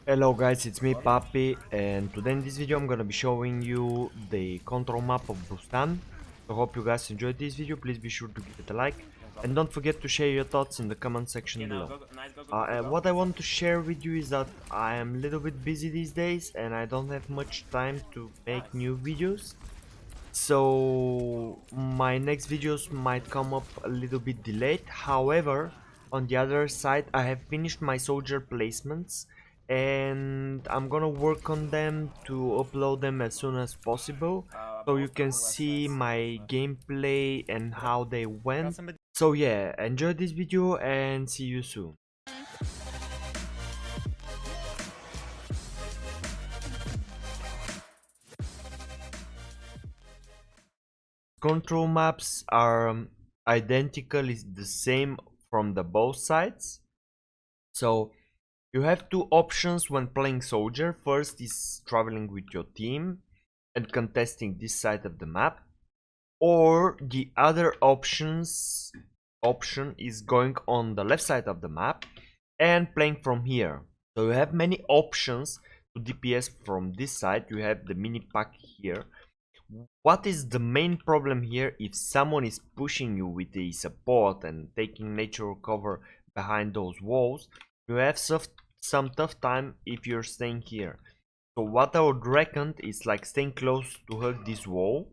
Hello guys, it's me Papi, and today in this video I'm gonna be showing you the control map of Busan. So hope you guys enjoyed this video. Please be sure to give it a like and don't forget to share your thoughts in the comment section below. What I want to share with you is that I am a little bit busy these days and I don't have much time to make new videos. So my next videos might come up a little bit delayed. However, on the other side, I have finished my soldier placements and I'm gonna work on them to upload them as soon as possible so you can see my gameplay and how they went. So yeah, enjoy this video and see you soon. Control maps are identical, is the same from the both sides. So you have two options when playing soldier. First is traveling with your team and contesting this side of the map, or the other option is going on the left side of the map and playing from here. So you have many options to DPS from this side. You have the mini pack here. What is the main problem here? If someone is pushing you with the support and taking natural cover behind those walls, you have some tough time if you're staying here. So what I would recommend is like staying close to hug this wall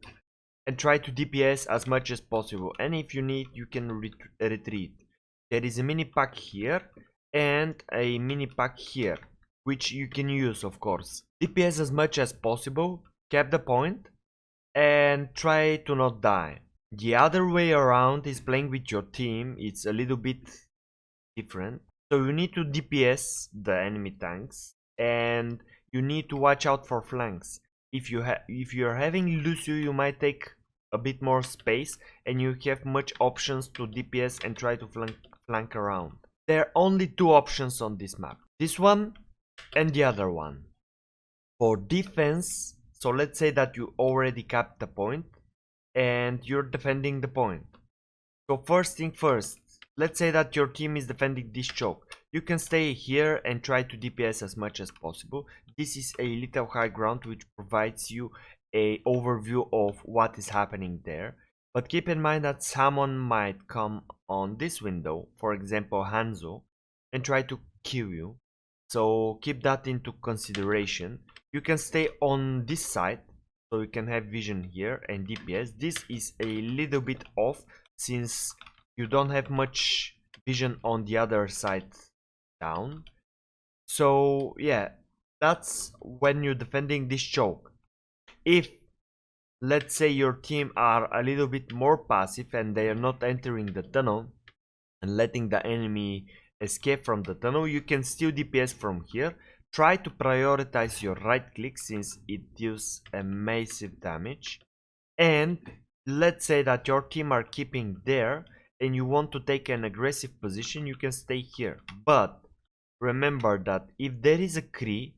and try to DPS as much as possible, and if you need you can retreat. There is a mini pack here and a mini pack here which you can use, of course. DPS as much as possible, cap the point and try to not die. The other way around is playing with your team. It's a little bit different. So you need to DPS the enemy tanks and you need to watch out for flanks. If you're having Lucio, you might take a bit more space and you have much options to DPS and try to flank around. There are only two options on this map. This one and the other one. For defense, so let's say that you already capped the point and you're defending the point. So first thing first, let's say that your team is defending this choke. You can stay here and try to DPS as much as possible. This is a little high ground which provides you a overview of what is happening there. But keep in mind that someone might come on this window, for example Hanzo, and try to kill you. So keep that into consideration. You can stay on this side so you can have vision here and DPS. This is a little bit off since you don't have much vision on the other side down. So yeah, that's when you're defending this choke. If let's say your team are a little bit more passive and they are not entering the tunnel and letting the enemy escape from the tunnel, you can still DPS from here. Try to prioritize your right click since it deals a massive damage. And let's say that your team are keeping there and you want to take an aggressive position, you can stay here. But remember that if there is a Kree,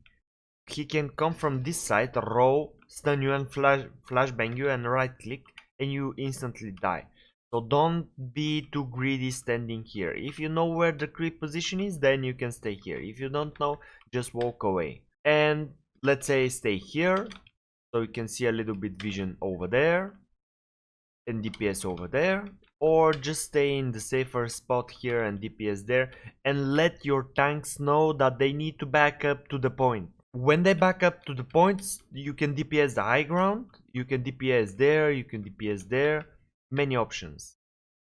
he can come from this side, roll, stun you and flashbang you and right click and you instantly die. So don't be too greedy standing here. If you know where the creep position is, then you can stay here. If you don't know, just walk away. And let's say stay here, so you can see a little bit vision over there and DPS over there. Or just stay in the safer spot here and DPS there. And let your tanks know that they need to back up to the point. When they back up to the points, you can DPS the high ground. You can DPS there, you can DPS there. Many options,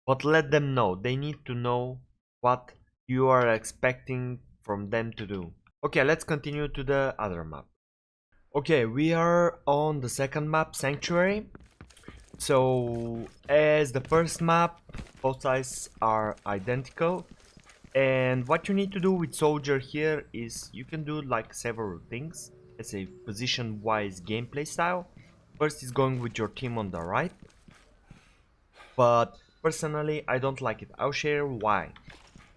but let them know. They need to know what you are expecting from them to do. Okay, let's continue to the other map. Okay, we are on the second map, Sanctuary. So as the first map, both sides are identical, and what you need to do with soldier here is you can do like several things. It's a position wise gameplay style. First is going with your team on the right, but personally I don't like it. I'll share why.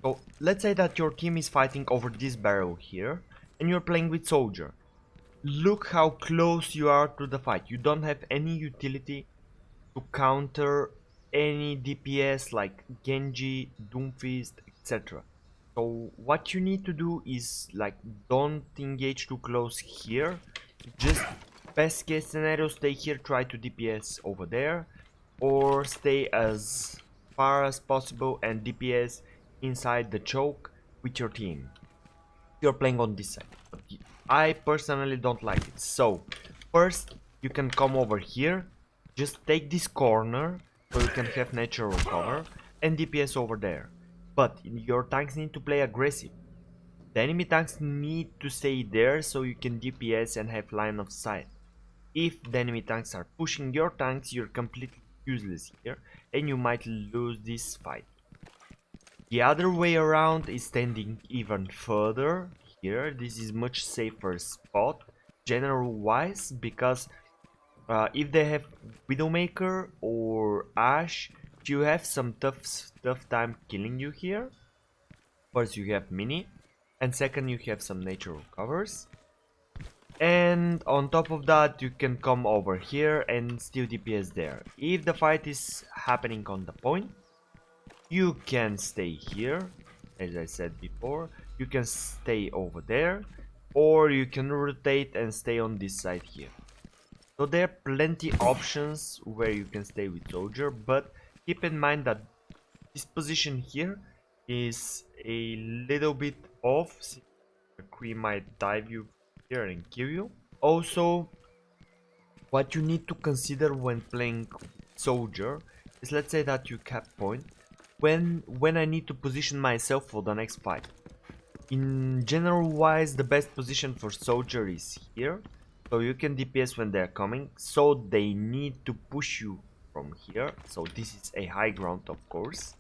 So let's say that your team is fighting over this barrel here and you're playing with soldier. Look how close you are to the fight. You don't have any utility to counter any DPS like Genji, Doomfist, etc. So what you need to do is like don't engage too close here. Just best case scenario, stay here, try to DPS over there, or stay as far as possible and DPS inside the choke with your team. You're playing on this side, but I personally don't like it. So first you can come over here, just take this corner so you can have natural cover and DPS over there. But your tanks need to play aggressive. The enemy tanks need to stay there so you can DPS and have line of sight. If the enemy tanks are pushing your tanks, you're completely useless here and you might lose this fight. The other way around is standing even further here. This is much safer spot general wise, because if they have Widowmaker or Ashe, you have some tough time killing you here. First you have mini, and second you have some natural covers. And on top of that you can come over here and still DPS there. If the fight is happening on the point, you can stay here, as I said before, you can stay over there, or you can rotate and stay on this side here. So there are plenty options where you can stay with soldier, but keep in mind that this position here is a little bit off. The queen might dive you here and kill you. Also, what you need to consider when playing soldier is, let's say that you cap point, when I need to position myself for the next fight. In general wise, the best position for soldier is here, so you can DPS when they're coming, so they need to push you from here. So this is a high ground, of course,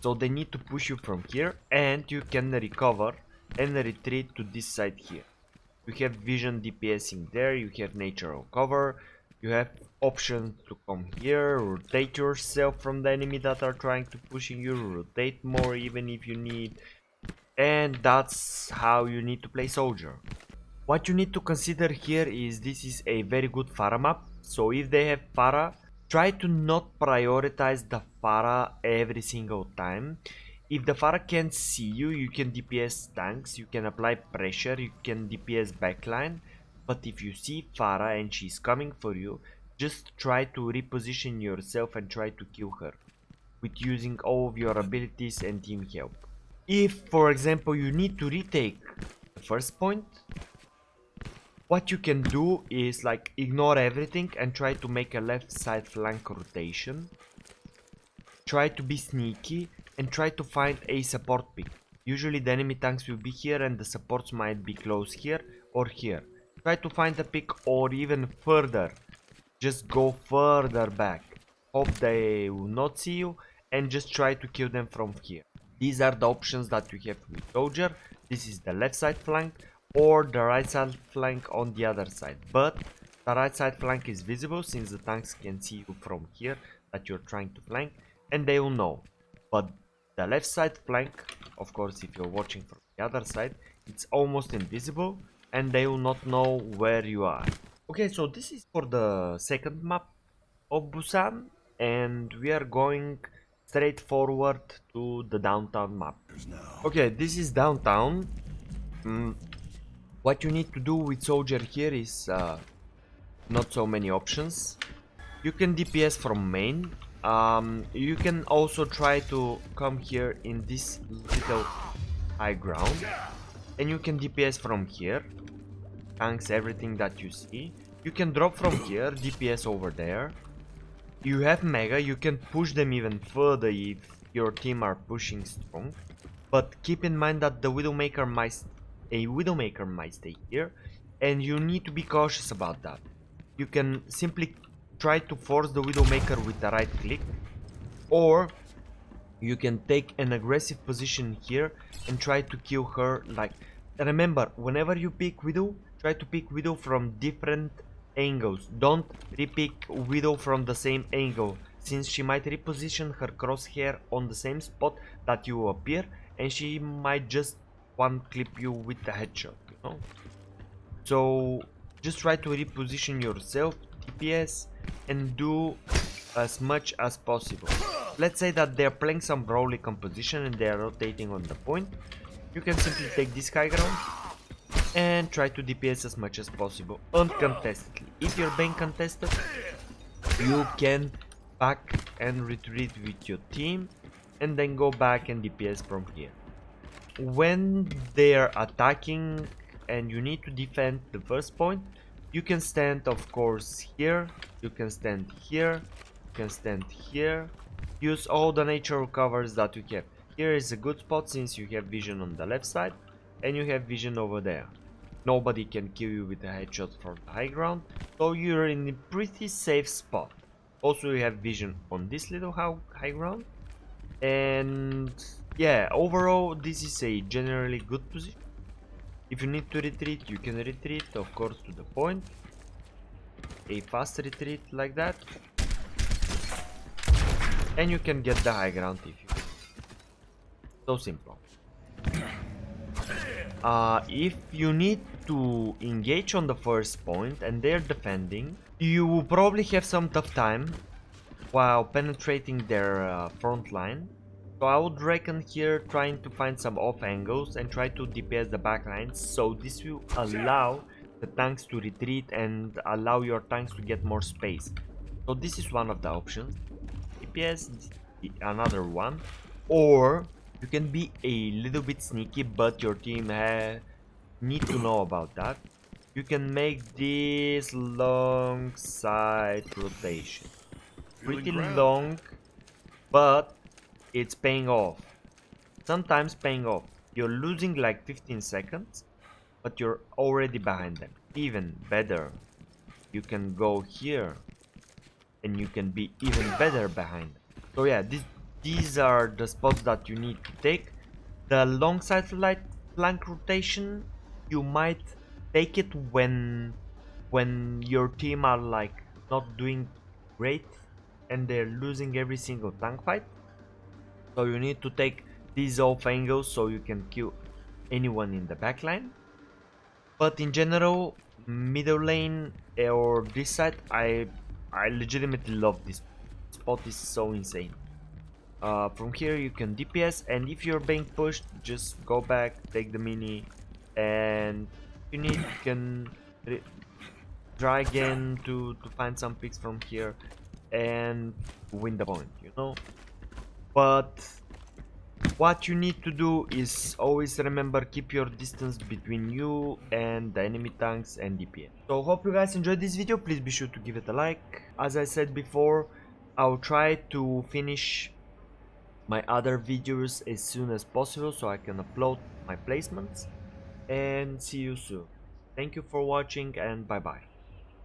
so they need to push you from here, and you can recover and retreat to this side here. You have vision DPSing there, you have natural cover, you have options to come here, rotate yourself from the enemy that are trying to pushing you, rotate more even if you need, and that's how you need to play soldier. What you need to consider here is this is a very good Pharah map, so if they have Pharah, try to not prioritize the Pharah every single time. If the Pharah can't see you, you can DPS tanks, you can apply pressure, you can DPS backline. But if you see Pharah and she's coming for you, just try to reposition yourself and try to kill her with using all of your abilities and team help. If, for example, you need to retake the first point, what you can do is like ignore everything and try to make a left side flank rotation. Try to be sneaky and try to find a support pick. Usually the enemy tanks will be here and the supports might be close here or here. Try to find a pick, or even further, just go further back. Hope they will not see you and just try to kill them from here. These are the options that you have with soldier. This is the left side flank or the right side flank on the other side. But the right side flank is visible since the tanks can see you from here that you're trying to flank and they will know. But the left side flank, of course, if you're watching from the other side, it's almost invisible and they will not know where you are. Okay, so this is for the second map of Busan, and we are going straight forward to the downtown map. Okay, this is downtown. What you need to do with soldier here is not so many options. You can DPS from main. You can also try to come here in this little high ground, and you can DPS from here. Tanks everything that you see. You can drop from here, DPS over there. You have mega, you can push them even further if your team are pushing strong. But keep in mind that the Widowmaker might stay here, and you need to be cautious about that. You can simply try to force the Widowmaker with the right click, or you can take an aggressive position here and try to kill her. Like, remember, whenever you pick Widow, try to pick Widow from different angles. Don't repick Widow from the same angle, since she might reposition her crosshair on the same spot that you appear, and she might just one clip you with the headshot, you know? So just try to reposition yourself, DPS, and do as much as possible. let's say that they're playing some brawly composition and they're rotating on the point. You can simply take this high ground and try to DPS as much as possible uncontestedly. If you're being contested, you can back and retreat with your team and then go back and DPS from here. When they're attacking and you need to defend the first point, you can stand of course here, you can stand here, you can stand here. Use all the natural covers that you have. Here is a good spot since you have vision on the left side and you have vision over there. Nobody can kill you with a headshot from the high ground, so you're in a pretty safe spot. Also you have vision on this little high ground, and yeah, overall this is a generally good position. If you need to retreat, you can retreat, of course, to the point. A fast retreat like that, and you can get the high ground if you want. So simple. If you need to engage on the first point and they're defending, you will probably have some tough time while penetrating their front line. So I would reckon here trying to find some off angles and try to DPS the back lines, so this will allow the tanks to retreat and allow your tanks to get more space. So this is one of the options. DPS another one, or you can be a little bit sneaky, but your team need to know about that. You can make this long side rotation. Pretty long, but it's paying off. Sometimes paying off. You're losing like 15 seconds, but you're already behind them. Even better, you can go here and you can be even better behind them. So yeah, these are the spots that you need to take. The long side flank rotation, you might take it when your team are like not doing great and they're losing every single tank fight. So you need to take these off angles so you can kill anyone in the backline. But in general, middle lane or this side, I legitimately love this spot. Is so insane. From here you can DPS, and if you're being pushed, just go back, take the mini, and you can try again to find some picks from here and win the point, you know. But what you need to do is always remember, keep your distance between you and the enemy tanks and DPS. So hope you guys enjoyed this video. Please be sure to give it a like. As I said before, I'll try to finish my other videos as soon as possible so I can upload my placements, and see you soon. Thank you for watching and bye bye.